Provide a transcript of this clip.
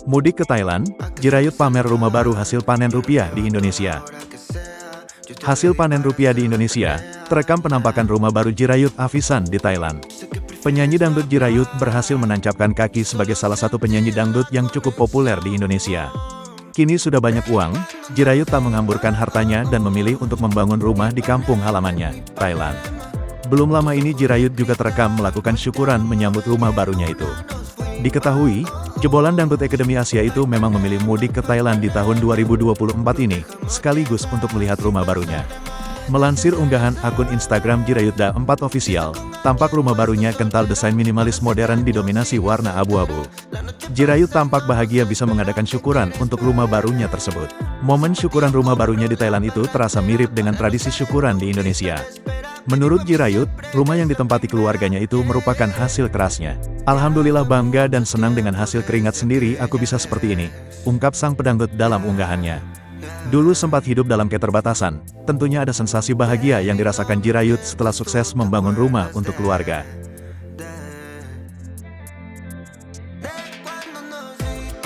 Mudik ke Thailand, Jirayut pamer rumah baru hasil panen rupiah di Indonesia. Hasil panen rupiah di Indonesia, terekam penampakan rumah baru Jirayut Avisan di Thailand. Penyanyi dangdut Jirayut berhasil menancapkan kaki sebagai salah satu penyanyi dangdut yang cukup populer di Indonesia. Kini sudah banyak uang, Jirayut tak menghamburkan hartanya dan memilih untuk membangun rumah di kampung halamannya, Thailand. Belum lama ini Jirayut juga terekam melakukan syukuran menyambut rumah barunya itu. Diketahui, jebolan dangdut Akademi Asia itu memang memilih mudik ke Thailand di tahun 2024 ini, sekaligus untuk melihat rumah barunya. Melansir unggahan akun Instagram Jirayut.4 Official, tampak rumah barunya kental desain minimalis modern didominasi warna abu-abu. Jirayut tampak bahagia bisa mengadakan syukuran untuk rumah barunya tersebut. Momen syukuran rumah barunya di Thailand itu terasa mirip dengan tradisi syukuran di Indonesia. Menurut Jirayut, rumah yang ditempati keluarganya itu merupakan hasil kerasnya. Alhamdulillah bangga dan senang dengan hasil keringat sendiri aku bisa seperti ini, ungkap sang pedangdut dalam unggahannya. Dulu sempat hidup dalam keterbatasan, tentunya ada sensasi bahagia yang dirasakan Jirayut setelah sukses membangun rumah untuk keluarga.